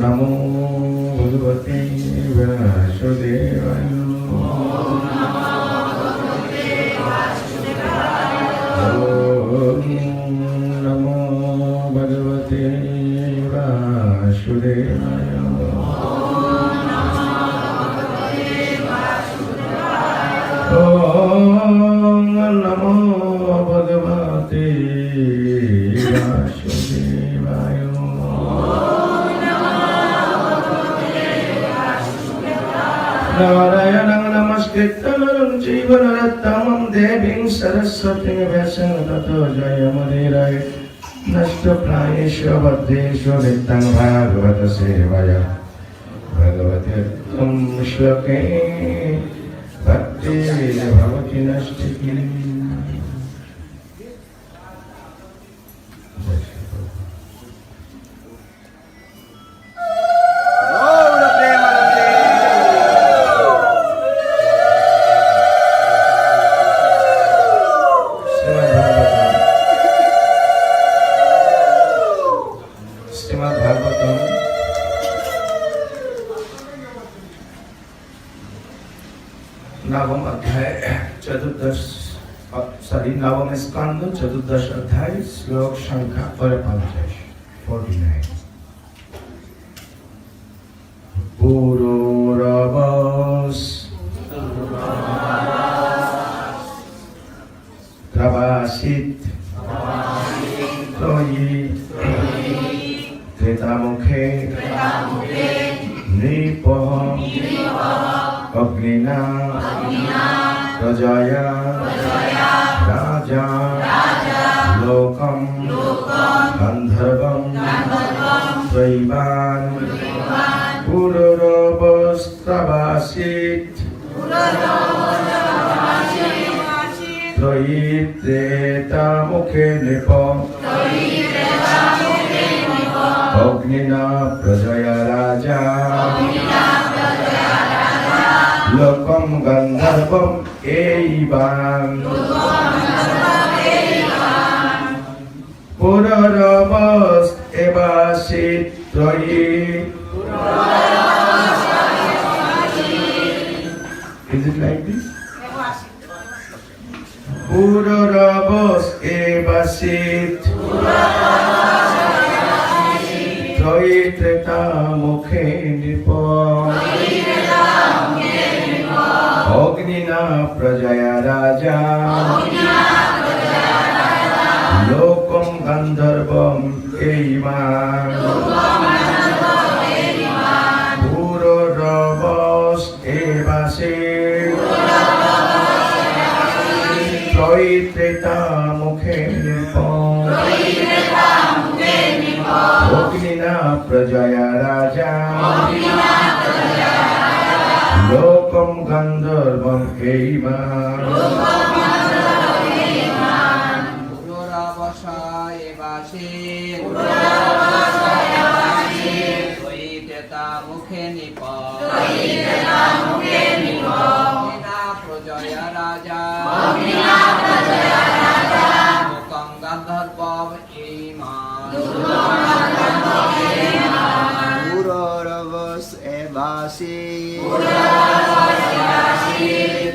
नमो भगवते वासुदेवाय। नमो भगवते वासुदेवाय। नमो भगवते वासुदेवाय। नारायणं नमस्कृत्य नरं चैव नरोत्तमं देवीं सरस्वतीं व्यासं ततो जयमुदीरये। नष्टप्रायेषु बद्धेषु नित्यं भागवत सेवया। भगवते त्वं श्लोके भक्ति भवति नष्टिकी। नवम स्कंद चतुर्दश अध्याय श्लोक संख्या 49। पुरोरवस प्रवासित त्वयि त्रेतामुखे नृपः अग्निना प्रजया राजा लोकं गंधर्वं त्रैवान् पुरुरवस्त्रवासीत् त्रयी त्रेतामुखे नृप अग्निना प्रजया राजा लोकं गंधर्वं एवान् पुरुरवस एवासीत् त्रयी। Is it like this? पुरुरवस एवासीत् त्रयी त्रेतामुखे नृप अग्निना प्रजया राजा लोकं गंधर्वं एवान् पुरुरवस एवासीत् त्रयी त्रेतामुखे नृप अग्निना प्रजया राजा लोकं गंधर्वं एवान्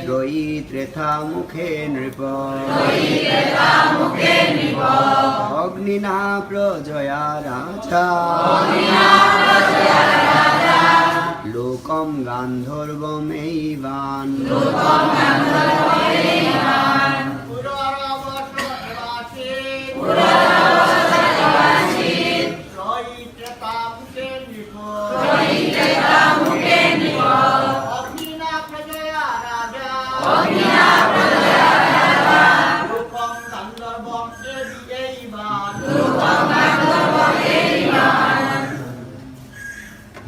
त्रयी त्रेतामुखे नृप अग्निना प्रजया राजा लोकं गान्धर्वमेवान्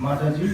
माताजी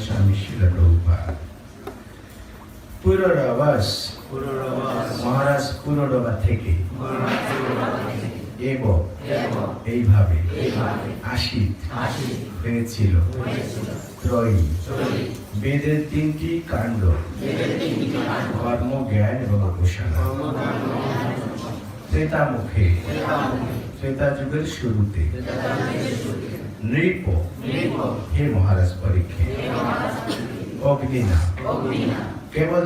গোস্বামী শিল প্রভুপাদ। পুরুরবাস মহারাজ পুরুরবা থেকে এবং এইভাবে আশিত হয়েছিল ত্রয়ী বেদের তিনটি কাণ্ড কর্ম জ্ঞান এবং উপাসনা। ত্রেতা মুখে ত্রেতা যুগের শুরুতে নৃপ হে মহারাজ পরীক্ষিত অগ্নিনা কেবল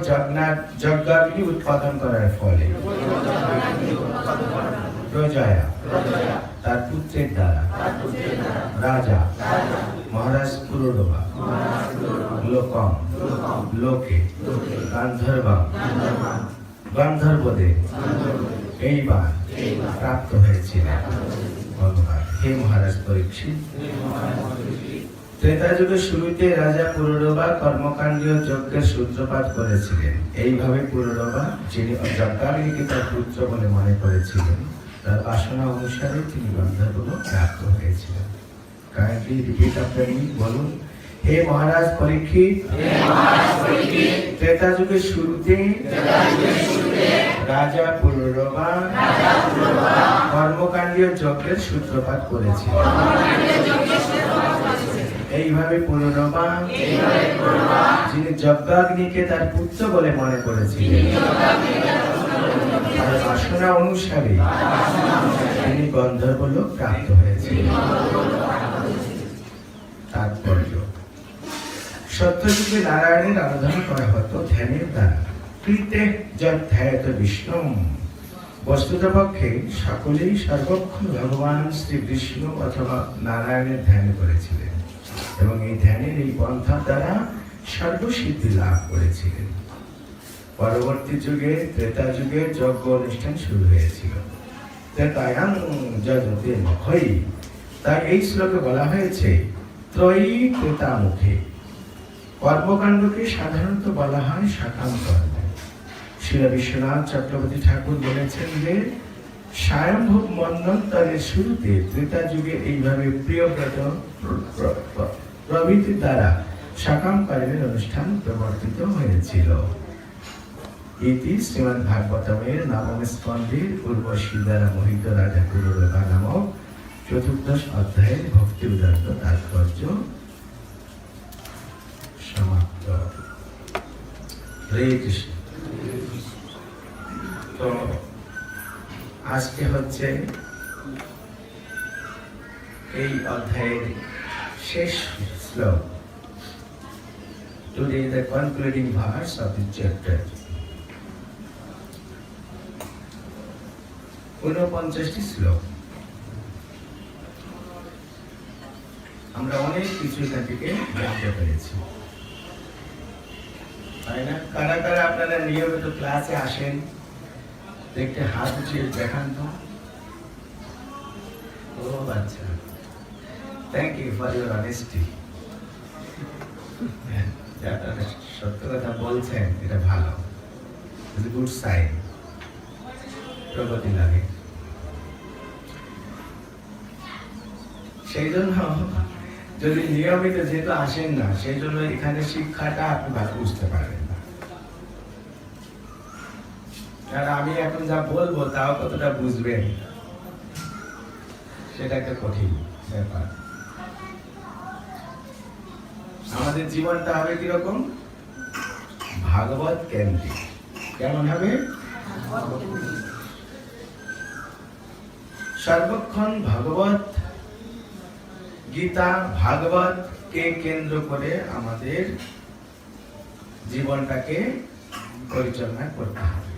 যজ্ঞাগ্নি উৎপাদন করার ফলে প্রজয়া তার পুত্রের দ্বারা রাজা মহারাজ পুরুরবা লোকম লোকে গান্ধর্বম গন্ধর্বদের এইবার প্রাপ্ত হয়েছিলেন। ভগবান হে মহারাজ পরীক্ষিত ত্রেতা যুগের শুরুতে রাজা পুরুরবা কর্মকাণ্ডীয় যজ্ঞের সূত্রপাত করেছিলেন। এইভাবে পুরুরবা যিনি যজ্ঞাগ্নিকে তার পুত্র বলে মনে করেছিলেন তার বাসনা অনুসারে তিনি গন্ধর্ব প্রাপ্ত হয়েছিলেন। কাইন্ডলি রিপিট আফটার মি, বলুন হে মহারাজ পরীক্ষিত ত্রেতা যুগের শুরুতে রাজা পুরুরবা কর্মকাণ্ডীয় যজ্ঞের সূত্রপাত করেছিলেন। এইভাবে পুরুরবা যিনি যজ্ঞাগ্নিকে তার পুত্র বলে মনে করেছিলেন তার বাসনা অনুসারে তিনি গন্ধর্ব লোক প্রাপ্ত হয়েছিলেন। তাৎপর্য সত্যযুগে নারায়ণের আরাধনা করা হতো ধ্যানের দ্বারা। কৃতে যধ্যায়ত বিষ্ণু বস্তুতপক্ষে সকলেই সর্বক্ষণ ভগবান শ্রী বিষ্ণু অথবা নারায়ণের ধ্যান করেছিলেন এবং এই ধ্যানের এই পন্থার দ্বারা সর্বসিদ্ধি লাভ করেছিলেন। পরবর্তী যুগে ত্রেতা যুগে যজ্ঞ অনুষ্ঠান শুরু হয়েছিল। ত্রেতায়াং যজতে মখৈ, তাই এই শ্লোকে বলা হয়েছে ত্রয়ী ত্রেতা মুখে। কর্মকাণ্ডকে সাধারণত বলা হয় সাকাম কর্ম। শ্রী বিশ্বনাথ চক্রবর্তী ঠাকুর বলেছেন যে স্বয়ম্ভূ মন্বন্তরের শুরুতে ত্রেতা যুগে এইভাবে প্রিয়ব্রত প্রভৃতির দ্বারা সাকাম কর্মের অনুষ্ঠান প্রবর্তিত হয়েছিল। ইতি শ্রীমদ্ ভাগবতমের নবম স্কন্ধের উর্বশী দ্বারা মোহিত রাজা পুরুরবা নামক চতুর্দশ অধ্যায়ের ভক্তি উদাত্ত তাৎপর্য সমাপ্ত। হরে কৃষ্ণ। তো আজকে হচ্ছে এই অধ্যায়ের শেষ শ্লোক। Today the concluding verse of the chapter. 49টি শ্লোক। আমরা অনেক কিছু এখান থেকে জানতে পেরেছি, তাই না? কারা কারা আপনারা নিয়মিত ক্লাসে আসেন দেখতে হাত উঠিয়ে দেখান তো। ও আচ্ছা, thank you for your honesty. সত্য কথা বলছেন, এটা ভালো, গুড সাইন, প্রগতি লাগে। সেই জন্য যদি নিয়মিত যেহেতু আসেন না, সেই জন্য এখানে শিক্ষাটা আপনি ভালো বুঝতে পারবেন না। আর আমি এখন যা বলবো তাও কতটা বুঝবেন সেটা একটা কঠিন ব্যাপার। আমাদের জীবনটা হবে কিরকম? ভাগবত কেন্দ্রিক। কেমন হবে? সর্বক্ষণ ভগবত গীতা ভাগবত কে কেন্দ্র করে আমাদের জীবনটাকে পরিচালনা করতে হবে।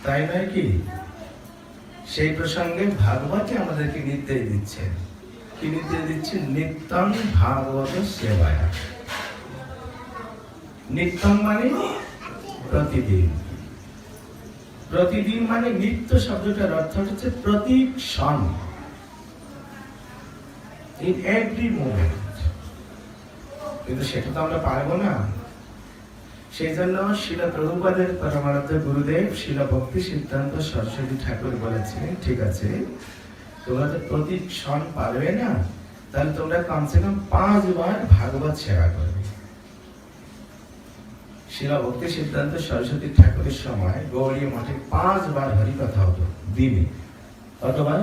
তাই নয় কি? সেই প্রসঙ্গে ভাগবতে আমাদেরকে নির্দেশ দিচ্ছেন। কি নির্দেশ দিচ্ছেন? নিত্যং ভাগবত সেবায়া। নিত্যং মানে প্রতিদিন। প্রতিদিন মানে নিত্য শব্দটার অর্থ হচ্ছে প্রতি ক্ষণ, ইন এভরি মোমেন্ট। কিন্তু সেটা তো আমরা পারবো না। সেই জন্য শিল প্রভুপাদের পরমারাধ্য গুরুদেব শিল ভক্তি সিদ্ধান্ত সরস্বতী ঠাকুর বলেছিলেন, ঠিক আছে, তোমরা তো প্রতি ক্ষণ পারবে না, তাহলে তোমরা কমসে কম 5 বার ভাগবত সেবা করবে। শিলা ভক্তি সিদ্ধান্ত সরস্বতী ঠাকুরের সময় গৌড়ীয় মঠে 5 বার হরিকথা হতো দিনে, কতবার?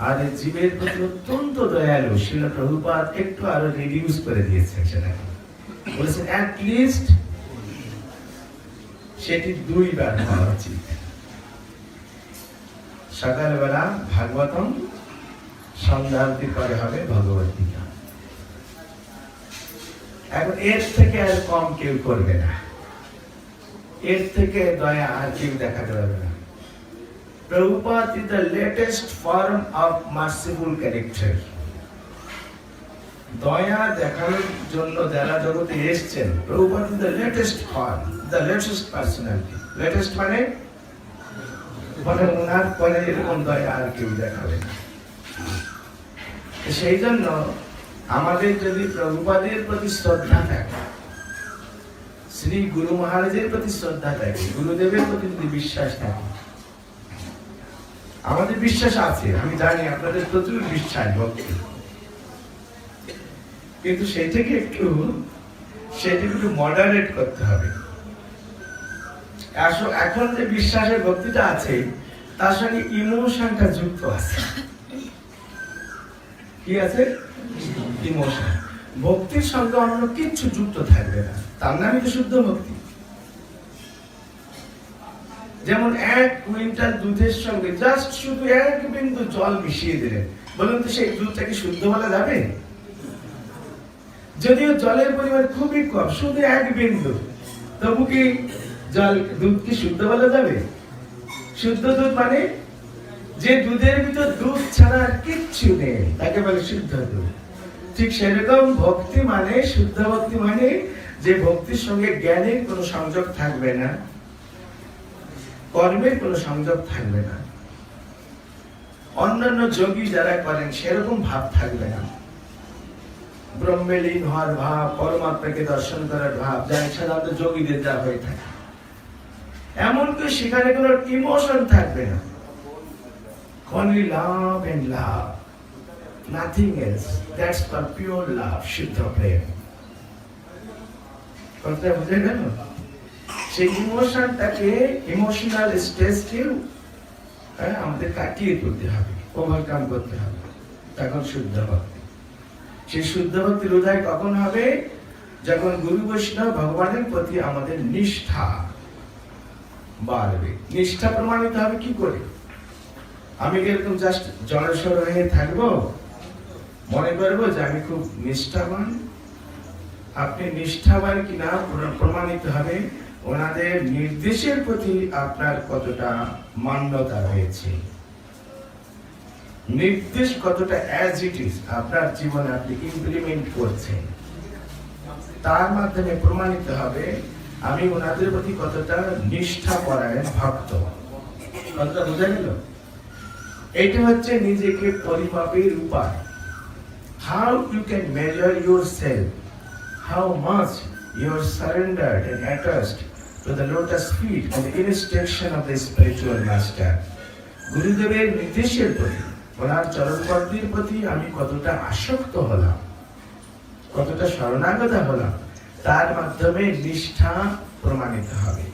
আর এই জীবের প্রতি অত্যন্ত দয়ালু শিলা প্রভুপাদ একটু আরো রিডিউস করে দিয়েছেন সেটাকে, বলেছেন অ্যাট লিস্ট সেটি 2 বার হওয়া উচিত। সকালবেলা ভাগবতম, সন্ধ্যারতি পরে হবে ভগবত গীতা। এখন এর থেকে আর কম কেউ করবে না, এর থেকে দয়া আর কেউ দেখাতে পারবে না। Prabhupada is the latest form of merciful character. দয়া দেখানোর জন্য যারা জগতে এসেছেন, Prabhupada is the latest form, the latest personality. latest মানে ওনার পরে এরকম দয়া আর কেউ দেখাবে না। সেই জন্য আমাদের যদি প্রভুপাদের প্রতি শ্রদ্ধা থাকে, শ্রী গুরু মহারাজের প্রতি শ্রদ্ধা থাকে, গুরুদেবের প্রতি যদি বিশ্বাস থাকে, আমাদের বিশ্বাস আছে, আমি জানি আপনাদের প্রচুর বিশ্বাস ভক্তি, কিন্তু সেটাকে একটু মডারেট করতে হবে। এখন যে বিশ্বাসের ভক্তিটা আছে তার সঙ্গে ইমোশনটা যুক্ত আছে। কি আছে? ইমোশন। ভক্তির সঙ্গে অন্য কিছু যুক্ত থাকবে না, তার নামই তো শুদ্ধ ভক্তি। যেমন 1 কুইন্টাল দুধের সঙ্গে জাস্ট শুধু 1 বিন্দু জল মিশিয়ে দিলেন, বলুন তো সেই দুধটাকে শুদ্ধ বলা যাবে? যদিও জলের পরিমাণ খুবই কম, শুধু 1 বিন্দু, তবু কি দুধ কি শুদ্ধ বলা যাবে? শুদ্ধ দুধ মানে যে দুধের ভিতর দুধ ছাড়া আর কিচ্ছু নেই, তাকে বলে শুদ্ধ দুধ। ঠিক সেরকম ভক্তি মানে, শুদ্ধ ভক্তি মানে যে ভক্তির সঙ্গে জ্ঞানের কোনো সংযোগ থাকবে না, কর্মের কোনো সংযোগ থাকবে না, অন্যান্য যোগী যারা করেন সেরকম ভাব থাকবে না, ব্রহ্মে লীন হওয়ার ভাব, পরমাত্মাকে দর্শন করার ভাব, যা সাধারণত যোগীদের যা হয়ে থাকে, এমনকি সেখানে কোনো ইমোশন থাকবে না। Only love and love, nothing else. That's for pure love, শুদ্ধ প্রেম। কথা বুঝে গেল? সেই ইমোশনটাকে, ইমোশনাল স্ট্রেসকেও আমাদের কাটিয়ে তুলতে হবে, ওভারকাম করতে হবে, তখন শুদ্ধ ভক্তি। সেই শুদ্ধ ভক্তির উদয় কখন হবে? যখন গুরু বৈষ্ণব ভগবানের প্রতি আমাদের নিষ্ঠা বাড়বে। নিষ্ঠা প্রমাণিত হবে কি করে? আমি এরকম জাস্ট জড়সড় হয়ে থাকবো, মনে করবো যে আমি খুব নিষ্ঠাবান। আপনি নিষ্ঠাবান কিনা প্রমাণিত হবে ওনাদের নির্দেশের প্রতি আপনার কতটা মান্যতা রয়েছে, নির্দেশ কতটা অ্যাজ ইট ইজ আপনার জীবনে আপনি ইমপ্লিমেন্ট করছেন, তার মাধ্যমে প্রমাণিত হবে আমি ওনাদের প্রতি কতটা নিষ্ঠাপরায়ণ ভক্ত। কতটা বোঝা গেল? এটা হচ্ছে নিজেকে পরিমাপের উপায়। How you can measure yourself, how much you are surrendered and attached to the lotus feet and the instruction of the spiritual master. গুরুদেবের নির্দেশের প্রতি, ওনার চরণপদ্মের প্রতি আমি কতটা আসক্ত হলাম, কতটা শরণাগত হলাম, তার মাধ্যমে নিষ্ঠা প্রমাণিত হবে।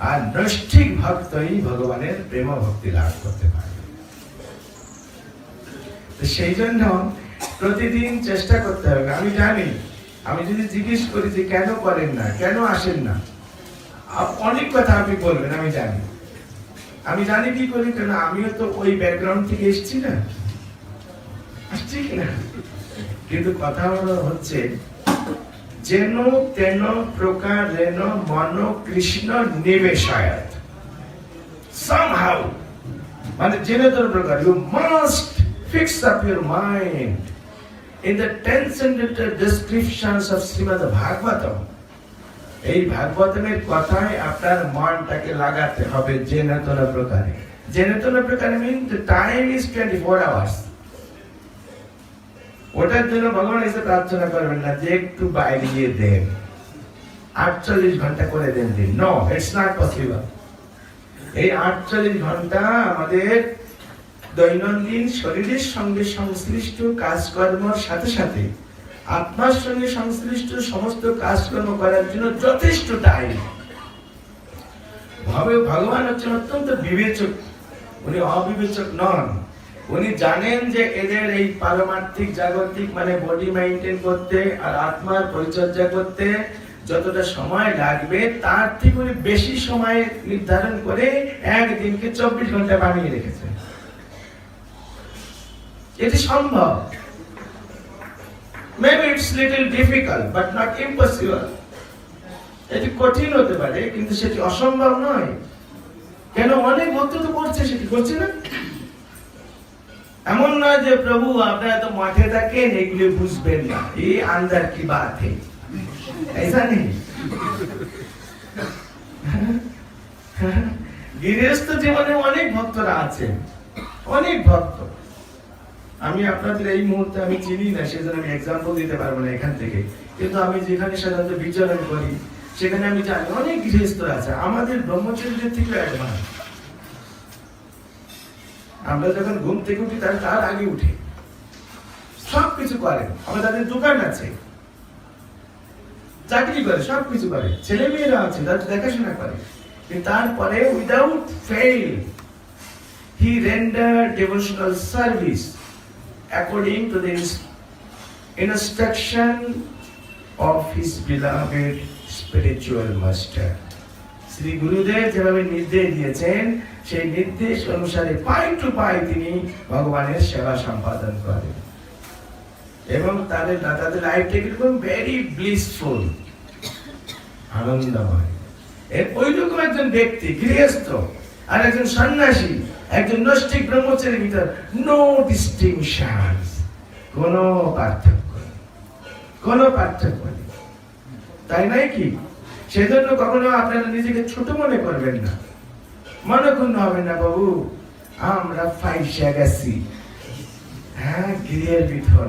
আর নৈষ্ঠিক ভক্তই ভগবানের প্রেম ভক্তি লাভ করতে পারে। সেই জন্য প্রতিদিন চেষ্টা করতে হবে। আমি জানি, আমি যদি জিজ্ঞেস করি যে কেন করেন না, কেন আসেন না, অনেক কথা আপনি বলবেন, আমি জানি কি করি, কেন আমিও তো ওই ব্যাকগ্রাউন্ড থেকে এসেছি না, আসছি কিনা। কিন্তু কথা হচ্ছে যেন তেন প্রকারেণ মন কৃষ্ণ নিবেশায়াত, somehow, মানে যেন তেন প্রকার, you must fix up your mind in the transcendental descriptions of Srimad Bhagavatam. এই ভাগবতমের কথায় আপনার মনটাকে লাগাতে হবে জেনেতন প্রকারে। জেনেতন প্রকারে মিন the time is 24 hours. ওটার জন্য ভগবান এসে প্রার্থনা করবেন না যে একটু বাইরে গিয়ে দেন, 48 ঘন্টা করে দেন দিন। No, it's not possible. এই 48 ঘন্টা আমাদের দৈনন্দিন শরীরের সঙ্গে সংশ্লিষ্ট কাজকর্মের সাথে সাথে আত্মার সঙ্গে সংশ্লিষ্ট সমস্ত কাজকর্ম করার জন্য যথেষ্ট টাইম। ভগবান হচ্ছেন অত্যন্ত বিবেচক, উনি অবিবেচক নন। উনি জানেন যে এদের এই পারমার্থিক জাগতিক মানে বডি মেইনটেইন করতে আর আত্মার পরিচর্যা করতে যতটা সময় লাগবে তার থেকে উনি বেশি সময় নির্ধারণ করে একদিনকে 24 ঘন্টা বানিয়ে রেখেছেন। এটি সম্ভব। Maybe it's little difficult but not impossible. এটি কঠিন হতে পারে কিন্তু সেটি অসম্ভব নয়। কেন? অনেক ভক্ত তো করছে, সেটি করছে না। এমন নয় যে প্রভু আপনারা তো মাঠে থাকেন এগুলি বুঝবেন না, এই আন্দার কি বাত है, ऐसा नहीं। গৃহস্থ জীবনে অনেক ভক্তরা আছেন, অনেক ভক্ত। আমি আপনাদের এই মুহূর্তে আমি চিনি না, সেজন্য আমি এক্সাম্পল দিতে পারবো না এখান থেকে, কিন্তু আমি যেখানে সাধারণত বিচরণ করি সেখানে আমি জানি অনেক গৃহস্থরা আছে আমাদের ব্রহ্মচর্যের থেকে অ্যাডভান্স। আমরা যখন ঘুম থেকে উঠি তার আগে উঠে সবকিছু করে। আমার তাদের দোকান আছে, চাকরি করে, সবকিছু করে, ছেলে মেয়েরা আছে তাদের দেখাশোনা করে, কিন্তু তারপরে without fail he render devotional service according to the instruction of his beloved spiritual master. Shri Gurudev যেভাবে নির্দেশ দিয়েছেন সেই নির্দেশ অনুসারে পাই টু পাই তিনি ভগবানের সেবা সম্পাদন করেন এবং তাদের লাইফটা কিরকম ভেরি ব্লিসফুল, আনন্দময়। ওইরকম একজন ব্যক্তি গৃহস্থ আর একজন সন্ন্যাসী, একজন নৈষ্ঠিক ব্রহ্মচারীর ভিতর নো ডিস্টিংশন, কোনো পার্থক্য নেই। তাই নয় কি? সেজন্য কখনো আপনারা নিজেকে ছোট মনে করবেন না, মনক্ষুণ্ণ হবেন না। বাবু আমরা ফাইসা গেছি, হ্যাঁ গৃহের ভিতর।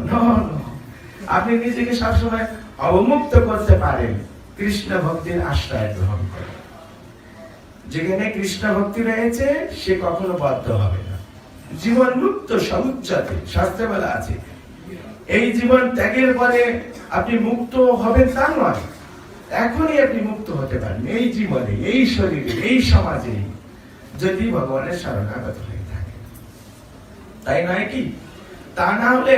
আপনি নিজেকে সবসময় অবমুক্ত করতে পারেন কৃষ্ণ ভক্তির আশ্রয় গ্রহণ করে। যেখানে কৃষ্ণ ভক্তি রয়েছে সে কখনো বদ্ধ হবে না। জীবন মুক্ত সমুচ্চতে শাস্ত্রে বলা আছে। এই জীবন ত্যাগের পরে আপনি মুক্ত হবেন তা নয়, এখনই আপনি মুক্ত হতে পারেন এই জীবনে, এই শরীরে, এই সমাজে, যদি ভগবানের শরণাগত হয়ে থাকে। তাই নয় কি? তা না হলে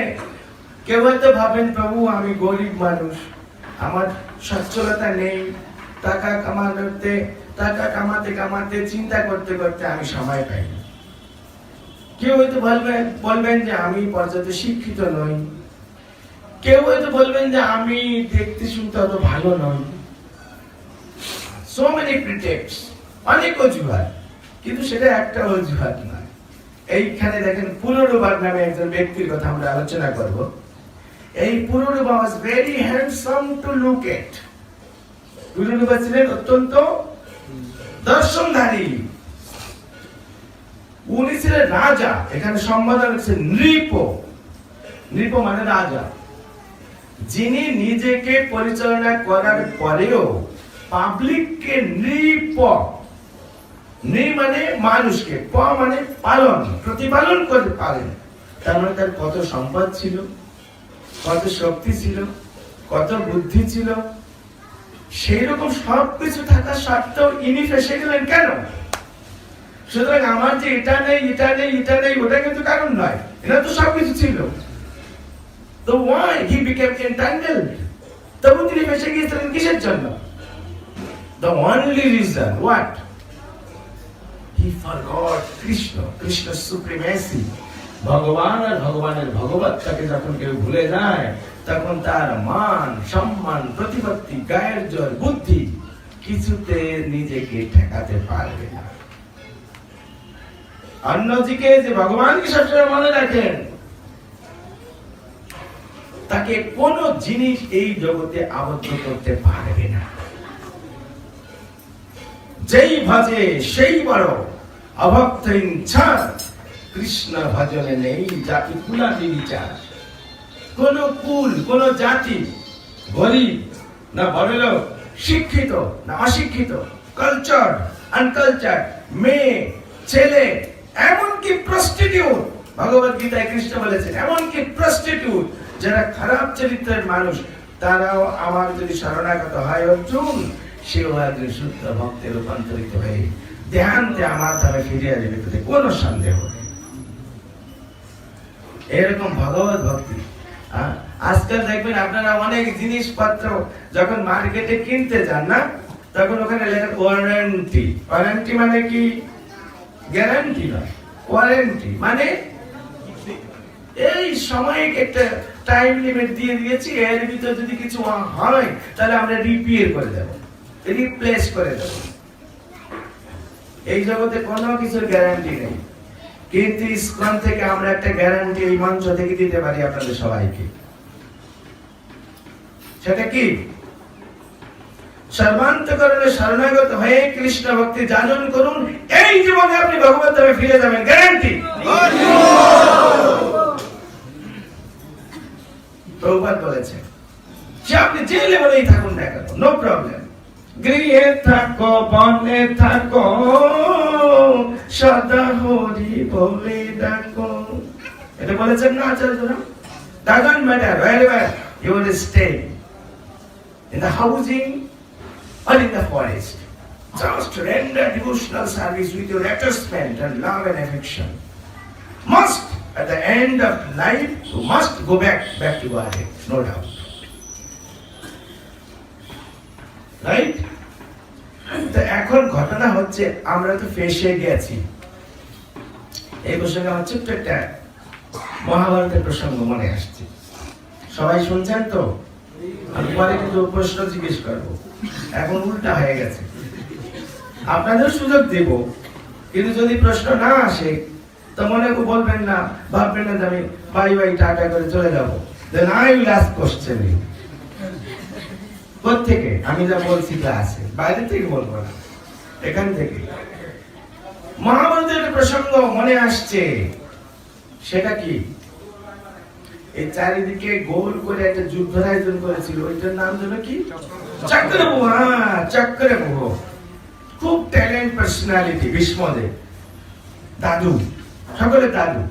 কেউ হয়তো ভাবেন প্রভু আমি গরিব মানুষ, আমার সচ্ছলতা নেই, টাকা কামাতে কামাতে চিন্তা করতে করতে আমি সময় পাই না। কেউ হয়তো বলবেন যে আমি পর্যাপ্ত শিক্ষিত নই, কেউ হয়তো বলবেন যে আমি দেখতে শুনতে অত ভালো নই। সো মেনি প্রিটেক্টস, অনেক অজুহাত, কিন্তু সেটা একটা অজুহাত নয়। এইখানে দেখেন পুরুরবাগ নামে একজন ব্যক্তির কথা আমরা আলোচনা করব। এই Pururava was very handsome to look at. Pururava ছিলেন অত্যন্ত দর্শনধারী। উনি ছিলেন রাজা, এখানে সম্বোধন হচ্ছে নৃপ। নৃপ মানে রাজা, যিনি নিজেকে পরিচালনা করার পরেও পাবলিককে নৃপ, নৃ মানে মানুষকে, প মানে পালন, প্রতিপালন করতে পারেন। তার মানে তার কত সম্পদ ছিল, কত শক্তি ছিল, কত বুদ্ধি ছিল, সেই রকম সবকিছু থাকা সত্ত্বেও ইনি ফেসে গেলেন কেন? সুতরাং আমার যে এটা নেই ওটা কিন্তু কারণ নয়, এটা তো সবকিছু ছিল। তো why he became entangled? তবু তিনি ফেসে গিয়েছিলেন কিসের জন্য? The only reason, what? He forgot Krishna's supremacy. ভগবান আর ভগবানের ভগবত্তাকে যখন কেউ ভুলে যায় তখন তার মান, সম্মান, প্রতিপত্তি, গায়ের জোর, বুদ্ধি কিছুতে নিজেকে ঠেকাতে পারবে না। অন্যদিকে যে ভগবানকে সবসময় মনে রাখেন, তাকে কোন জিনিস এই জগতে আবদ্ধ করতে পারবে না। যেই ভজে সেই বড়, অভক্ত ইচ্ছা কৃষ্ণ ভজনে নেই জাতি কুলাদি বিচার। কোন কুল, কোন জাতি, গরিব না বড়লোক, শিক্ষিত না অশিক্ষিত, কালচার আনকালচার, মেয়ে ছেলে, এমনকি প্রস্টিটিউট, ভগবত গীতায় কৃষ্ণ বলেছেন এমনকি প্রস্টিটিউট যারা খারাপ চরিত্রের মানুষ তারাও আমার যদি শরণাগত হয় অর্জুন সেও একজন শুদ্ধ ভক্তে রূপান্তরিত হয়ে ধ্যানতে আমার দ্বারা ফিরে আসবে তাতে কোনো সন্দেহ নেই। এরকম ভগবত ভক্তি। আজকাল দেখবেন আপনারা অনেক জিনিসপত্র যখন মার্কেটে কিনতে যান না তখন ওখানে লেখা ওয়ারেন্টি। ওয়ারেন্টি মানে কি? গ্যারান্টি নয়, ওয়ারেন্টি মানে এই সময় একটা টাইম লিমিট দিয়ে দিয়েছি, এর ভিতর যদি কিছু হয় তাহলে আমরা রিপেয়ার করে দেব, রিপ্লেস করে দেব। এই জগতে কোনো কিছুর গ্যারান্টি নেই, কিন্তু ইসকন থেকে আমরা একটা গ্যারান্টি এই মঞ্চ থেকে দিতে পারি আপনাদের সবাইকে। সেটা কি? সর্বান্তকরণে শরণাগত হয়ে কৃষ্ণ ভক্তি যাজন করুন, এই জীবনে আপনি ভগবত ধামে ফিরে যাবেন, গ্যারান্টি। প্রভুপাদ বলেছেন যে আপনি যে লেভেলেই থাকুন না কেন, নো প্রবলেম, গৃহে থাকো বনে থাকো সদা হরি বলে ডাকো, এটা বলেছেন না আচার্যরা? doesn't matter wherever you will stay, in the housing or in the forest, just render devotional service with your attachment and love and affection. Must at the end of life you must go back to Godhead, no doubt, right? তো এখন ঘটনা হচ্ছে আমরা তো ফেসে গেছি। এই প্রসঙ্গে আমার ছোট্ট একটা মহাভারতের প্রসঙ্গ মনে আসছে, সবাই শুনছেন তো? আমি পরে কিন্তু প্রশ্ন জিজ্ঞেস করবো, এখন উল্টা হয়ে গেছে। আপনাদের সুযোগ দেব, কিন্তু যদি প্রশ্ন না আসে তো মনে বলবেন না, ভাববেন না যে আমি বাই বাই টাটা করে চলে যাবো। Then I will ask questioning. কোত্থেকে? আমি যা বলছি ক্লাসে, বাইরে থেকে বলবো না, এখান থেকে। মহাভারতের প্রসঙ্গ মনে আসছে, সেটা কি? এই চারিদিকে গোল করে একটা যুদ্ধ আয়োজন করেছিল, ওইটার নাম যেন কি? চক্রব্যূহ। হ্যাঁ, চক্রব্যূহ। খুব ট্যালেন্ট পার্সোনালিটি ভীষ্মদেব, দাদু, সকলে দাদু,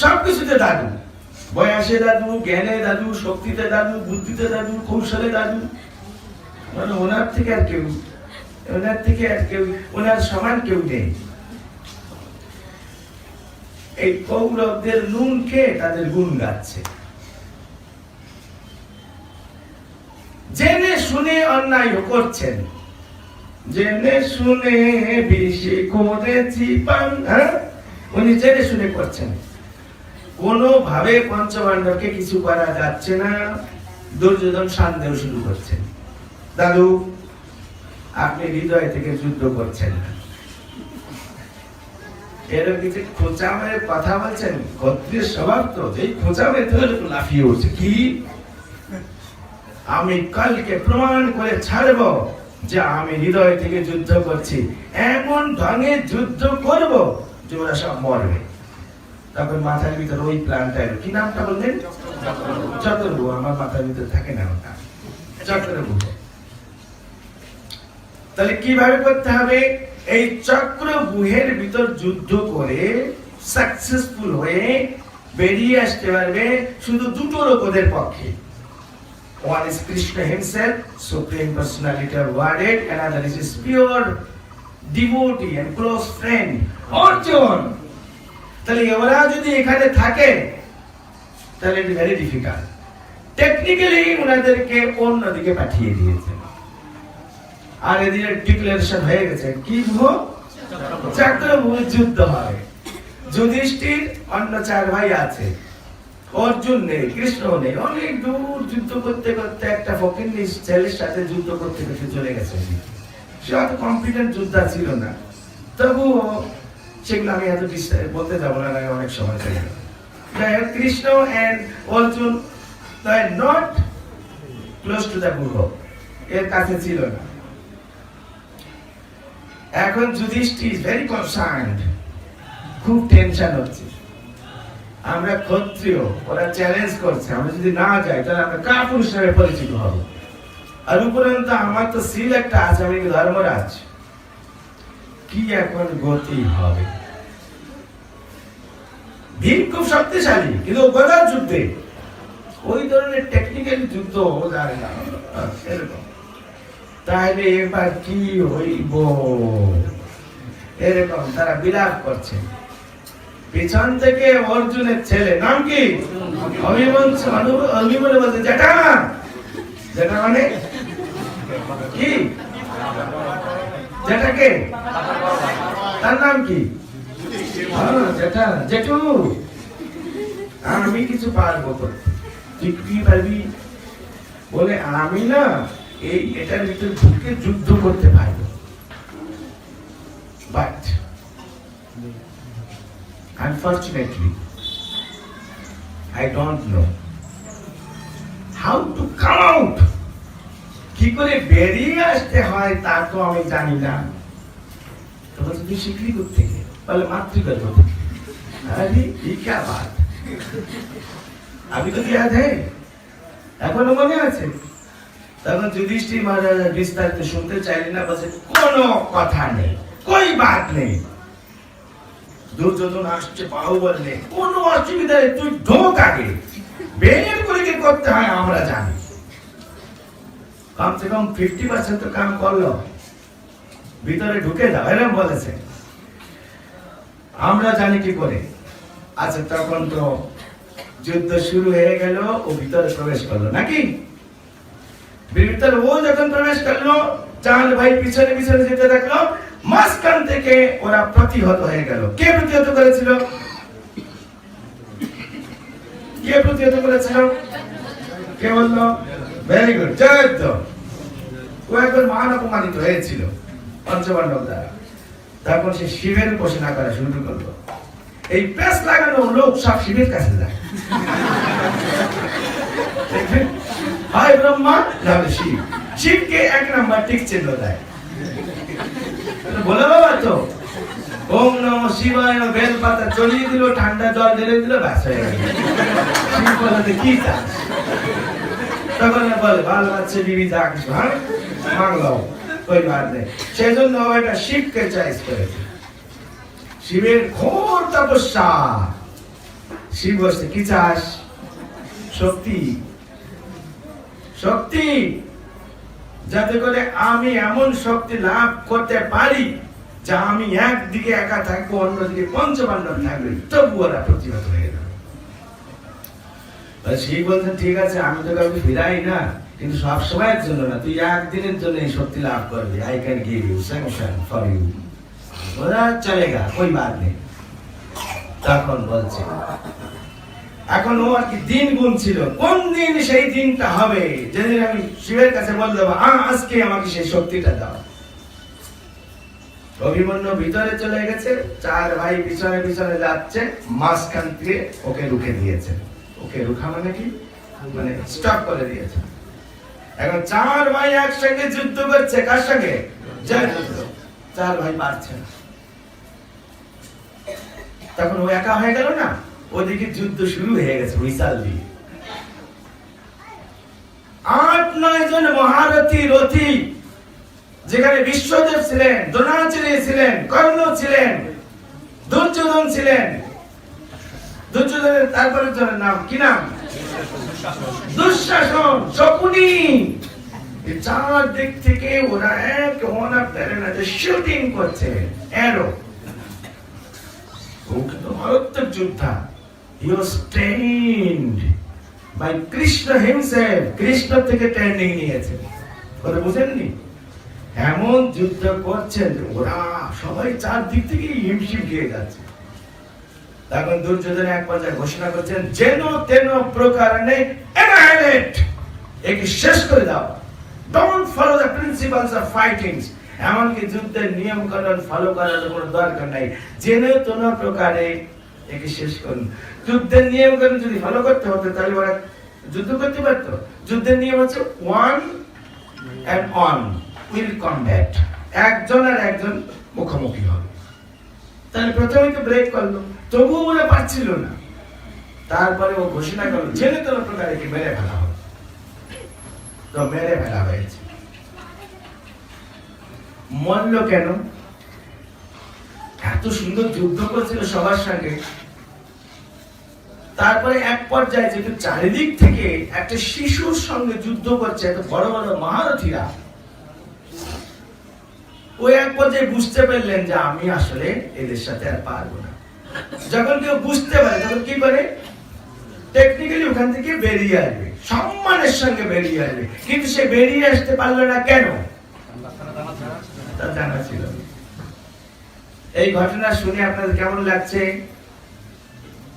সবকিছুতে দাদু, বয়সে দাদু, জ্ঞানে দাদু, শক্তিতে দাদু, বুদ্ধিতে দাদু, কৌশলে দাদু। মানে ওনার থেকে আর কেউ, ওনার সমান কেউ নেই। এই কৌরবদের নুন খেয়ে তাদের গুণ গাচ্ছে। জেনে শুনে অন্যায় করছেন, জেনে শুনে বেশি করেছি পান। উনি জেনে শুনে করছেন, কোনোভাবে পঞ্চপাণ্ডবকে কিছু করা যাচ্ছে না। দুর্যোধন সন্দেহ শুরু করছেন, দাদু আপনি হৃদয় থেকে যুদ্ধ করছেন না, এরকম কিছু খোঁচা মেরে কথা বলছেন। ক্ষত্রিয় স্বভাব তো, যেই খোঁচা মেরে লাফিয়ে উঠছে, কি আমি কালকে প্রমাণ করে ছাড়ব যে আমি হৃদয় থেকে যুদ্ধ করছি, এমন ঢঙে যুদ্ধ করব যে ওরা সব মরবে। তখন মাথার ভিতর ওই প্ল্যানটা এলো, কি নামটা বললেন? চক্রব্যূহ। আমার মাথার ভিতর থাকে না ওটা, চক্রব্যূহ। তাহলে কিভাবে করতে হবে? এই চক্রব্যূহের ভিতর যুদ্ধ করে সাকসেসফুল হয়ে বেরিয়ে আসতে পারবে শুধু দুটো লোকদের পক্ষে। One is Krishna himself, Supreme Personality of Godhead, another is his pure devotee and close friend, Arjun. তাহলে ওরা যদি এখানে থাকে তাহলে ইট ভেরি ডিফিকাল্ট। টেকনিক্যালি ওনাদেরকে অন্যদিকে পাঠিয়ে দিয়েছে, আর এদিকে ডিক্লারেশন হয়ে গেছে, কি ভূ চক্রব্যূহ যুদ্ধ হবে। যুধিষ্ঠির অন্য চার ভাই আছে, অর্জুন নেই, কৃষ্ণ নেই, অনেক দূর যুদ্ধ করতে করতে একটা ফকিন্নি ছেলের সাথে যুদ্ধ করতে করতে চলে গেছে। সে অত কম্পিটেন্ট যোদ্ধা ছিল না, তবুও সেগুলো আমি এত বলতে যাবো না, অনেক সময় চলে যাবে। Krishna and Arjun not close to the ব্যূহ, এর কাছে ছিল না। এখন যুধিষ্ঠির ভেরি কনসার্নড, খুব টেনশন হচ্ছে। আমরা ক্ষত্রিয়, ওরা চ্যালেঞ্জ করছে, আমরা যদি না যাই তাহলে আমরা কাপুরুষ হিসেবে পরিচিত হব। আর উপরন্ত আমার তো সিল একটা আছে, আমি ধর্মরাজ, কি এখন গতি হবে? ভীম খুব শক্তিশালী, কিন্তু গদার যুদ্ধে ওই ধরনের টেকনিক্যাল যুদ্ধ ও জানে না, এরকম। তাহলে এবার কি হইব, এরকম তারা বিলাপ করছে। পিছন থেকে অর্জুনের ছেলে, নাম কি? অভিমন্যু বলছে যেটা, যেটা মানে কি? যেটাকে তার নাম কি? যেটা, জেঠু আমি কিছু পারবো করতে, তুই কি পারবি? বলে আমি না এই এটার ভিতরে ঢুকে যুদ্ধ করতে পারবো, but unfortunately I don't know how to come out. কি করে বেরিয়ে আসতে হয় তা তো আমি জানি না। তো বলছে তুই শিখলি কোথেকে? বলে মাতৃগর্ভ থেকে। আরে ये क्या बात, अभी तो याद है, এখনো মনে আছে? তখন যুধিষ্ঠির মহারাজ বিস্তারিত শুনতে চাইলেন না, বলছে কোনো কথা নেই, কোই বাত নেই। দুর্যোধন আসছে বাহুবল নেই, কোনো অসুবিধা নেই, তুই ঢোক আগে, বের করে কি করতে হয় আমরা জানি। কমসে কম 50% তো কাম করলো, ভিতরে ঢুকে যাও এরকম বলেছে, আমরা জানি কি করে। আচ্ছা তখন তো যুদ্ধ শুরু হয়ে গেল, ও ভিতরে প্রবেশ করলো নাকি? ভিতরে ও যখন প্রবেশ করলো, চার ভাই পিছনে পিছনে যেতে থাকলো, মাঝখান থেকে ওরা প্রতিহত হয়ে গেল। কে প্রতিহত করেছিল? কে প্রতিহত করেছিল? কে বললো? Very good, জয়দ্দ। ও একবার মহান অপমানিত হয়েছিল পঞ্চপাণ্ডব দ্বারা, তখন সে শিবের উপাসনা করা শুরু করলো। এই পেস লাগানো লোক সব শিবের কাছে যায়, হয় ব্রহ্মা নাহলে শিব, শিবকে এক নাম্বার টিক চিহ্ন দেয়। বলে বাবা তো ওম নমঃ শিবায় বেল পাতা চলিয়ে দিল, ঠান্ডা জল ঢেলে দিল, ব্যাস হয়ে গেল। শিব বলে কি চাস? তখন বলে ভালো আছে বিবি যা কিছু, হ্যাঁ মাংলাও, ওই বাদ নেই। সেই জন্য এটা শিবকে চয়েস করেছে। শিবের ঘোর তপস্যা। শিব বলছে কি চাস? শক্তি, শক্তি, যাতে করে আমি এমন শক্তি লাভ করতে পারি যা আমি একদিকে একা থাকবো, অন্যদিকে পঞ্চপাণ্ডব থাকবে, তবু ওরা প্রতিহত হয়ে যাবে। শিব বলছেন ঠিক আছে, আমি তো কাউকে ফিরাই না, কিন্তু সব সময়ের জন্য না, তুই একদিনের জন্য এই শক্তি লাভ করবি। I can give you sanction for you, ওরা চলেগা, কোই বাত নেই। তখন বলছে এখন ও আর কি দিন গুনছিল, কোন দিন সেই দিনটা হবে যেদিন আমি শিবের কাছে বল দেবো আজকে আমাকে সেই শক্তিটা দাও। অভিমন্যু ভিতরে চলে গেছে, চার ভাই পিছনে পিছনে যাচ্ছে, মাঝখান থেকে ওকে রুখে দিয়েছে। ওকে রুখা মানে কি? মানে স্টপ করে দিয়েছে। এখন চার ভাই একসঙ্গে যুদ্ধ করছে, কার সঙ্গে? চার ভাই পারছে না। তখন ও একা হয়ে গেল না, ওদিকে যুদ্ধ শুরু হয়ে গেছে হুইসাল দিয়ে। 8-9 জন মহারথী রথী, যেখানে বিশ্বদেব ছিলেন, দ্রোণাচার্য ছিলেন, কর্ণ ছিলেন, দুর্যোধন ছিলেন। দুর্যোধনের তারপরে জনের নাম কি নাম? দুঃশাসন, শকুনি। এই চার দিক থেকে ওরা এক ওয়ান আফটার অ্যানাদার শুটিং করছে অ্যারো। ও কিন্তু মারাত্মক যোদ্ধা। He was trained by Krishna himself. Krishna থেকে ট্রেনিং নিয়েছে। কথা বুঝেননি? এমন যুদ্ধ করছেন ওরা সবাই চার দিক থেকে হিমশিম খেয়ে যাচ্ছে। তখন দুর্যোধন এক পর্যায়ে ঘোষণা করছেন, যেন তেন প্রকারে annihilate, একে শেষ করে দাও। Don't follow the principles of fighting. এমনকি যুদ্ধের নিয়ম কানুন ফলো করার কোনো দরকার নাই, যেন তেন প্রকারে একে শেষ করুন। যুদ্ধের নিয়ম কানুন যদি ফলো করতে হতো তাহলে ওরা যুদ্ধ করতে পারতো। যুদ্ধের নিয়ম হচ্ছে one and one will combat, একজন আর একজন মুখোমুখি হবে। তাহলে প্রথমে তো ব্রেক করলো, তবুও ওরা পারছিল না। তারপরে ও ঘোষণা করলো, জেনে তেন প্রকারে একে মেরে ফেলা হবে। তো মেরে ফেলা হয়েছে। মরল কেন? এত সুন্দর যুদ্ধ করছিল সবার সঙ্গে, তারপরে এক পর্যায়ে যেহেতু চারিদিক থেকে একটা শিশুর সঙ্গে যুদ্ধ করছে এত বড় বড় মহারথীরা, ওই এক পর্যায়ে বুঝতে পারলেন যে আমি আসলে এদের সাথে আর পারবো না। যখন কেউ বুঝতে পারে তখন কি করে, টেকনিক্যালি ওখান থেকে বেরিয়ে আসবে, সম্মানের সঙ্গে বেরিয়ে আসবে। কিন্তু সে বেরিয়ে আসতে পারলো না কেন? তার জানা ছিল। এই ঘটনা শুনে আপনাদের কেমন লাগছে?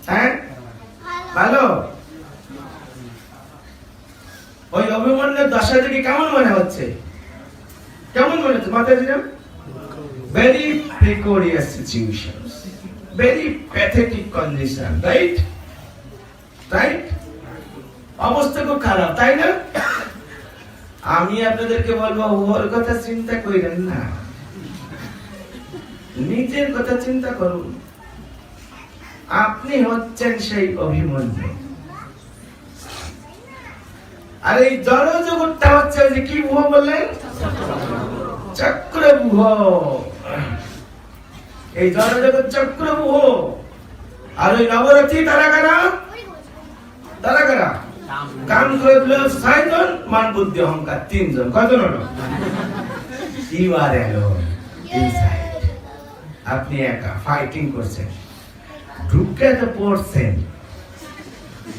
হ্যাঁ, ভালো। ওই অভিমন্যুর দশা থেকে কেমন মনে হচ্ছে? কেমন মনে হচ্ছে মাতাজিরা? Very precarious situation, very pathetic condition, right? Right? অবস্থা খুব খারাপ, তাই না? আমি আপনাদেরকে বলবো ওর কথা চিন্তা করেন না, নিজের কথা চিন্তা করুন। আপনি হচ্ছেন সেই অভিমন্যু। আর এই জড় জগৎটা হচ্ছে যে কি বুহ বললেন? চক্রবুহ। এই জড় জগৎ চক্রবুহ। আর ওই নবরথী তারা কারা? তারা কারা? কাম ক্রোধ লোভ 6 জন, মান বুদ্ধি অহংকার 3 জন। কয়জন হলো? You are alone inside. আপনি একা ফাইটিং করছেন, ঢুকে তো পড়ছেন।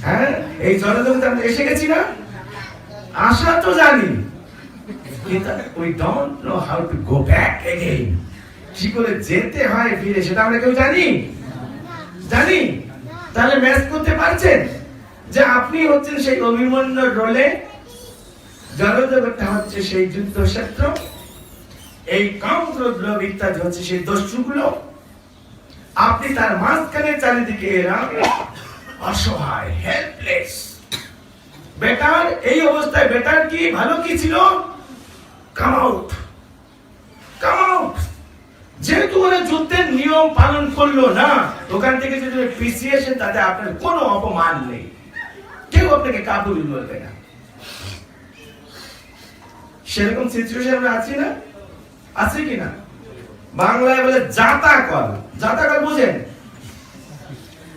হ্যাঁ, এই জড়জগতে আমরা এসে গেছি না? আশা তো জানি, কিন্তু we don't know how to go back again. কি করে যেতে হয় ফিরে সেটা আমরা কেউ জানি? জানি? তাহলে ম্যাচ করতে পারছেন যে আপনি হচ্ছেন সেই অভিমন্যুর রোলে, জড়জগৎটা হচ্ছে সেই যুদ্ধক্ষেত্র, এই কাম ক্রোধ লোভ ইত্যাদি হচ্ছে সেই দস্যুগুলো, আপনি তার মাঝখানে চারিদিকে এরা অসহায়, হেল্পলেস। বেটার এই অবস্থায় বেটার কি ভালো কি ছিল? Come out, come out. যেহেতু ওরা যুদ্ধের নিয়ম পালন করলো না, ওখান থেকে যদি পিছিয়ে আসেন তাতে আপনার কোনো অপমান নেই, কেউ আপনাকে কাবুল বলবে না। সেরকম সিচুয়েশন আমরা আছি না? আছে কিনা? বাংলায় বলে জাতা কল। জাতা কল বুঝেন?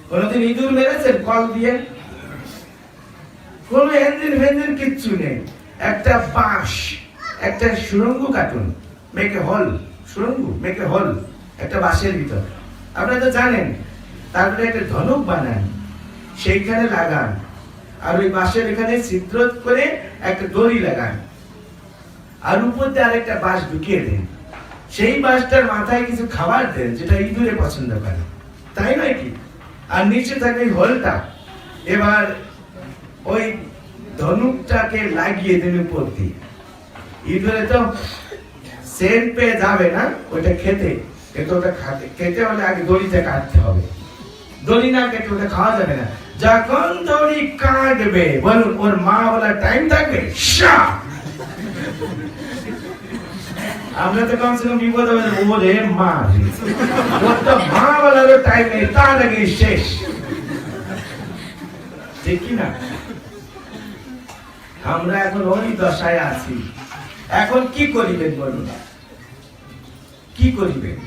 কোনদিন ইঁদুর মেরেছেন কল দিয়ে? কোন ইঞ্জিন ফেঞ্জিন কিচ্ছু নেই, একটা বাঁশ, একটা সুরঙ্গ কাটুন, মেকে হল, সুরঙ্গ মেকে হল একটা বাঁশের ভিতর, আপনারা তো জানেন। তারপরে একটা ধনুক বানান, সেইখানে লাগান, আর ওই বাঁশের এখানে ছিদ্র করে একটা দড়ি লাগান, আর উপর দিয়ে আরেকটা বাঁশ ঢুকিয়ে দেন। সেই বাঁশটার মাথায় কিছু খাবার দেন যেটা ইঁদুরে পছন্দ করে, তাই নয় কি? আর নিচে থাকে হোলটা। এবার ওই ধনুকটাকে লাগিয়ে দেন উপর দিয়ে। ইঁদুরে তো সেন্ট পেয়ে যাবে না ওটা খেতে, কিন্তু ওটা খেতে হলে আগে দড়িতে কাটতে হবে। দড়ি না কেটে ওটা খাওয়া যাবে না। যখন দড়ি কাটবে বলুন ওর মা বলার টাইম থাকবে? আমরা তো কমসে কম বিপদ হবে, ওরে মা, ওর তো মা বলার টাইম নেই, তার আগে শেষ। ঠিক কি না? আমরা এখন ওই দশায় আছি। এখন কি করিবেন বলুন? কি করিবেন?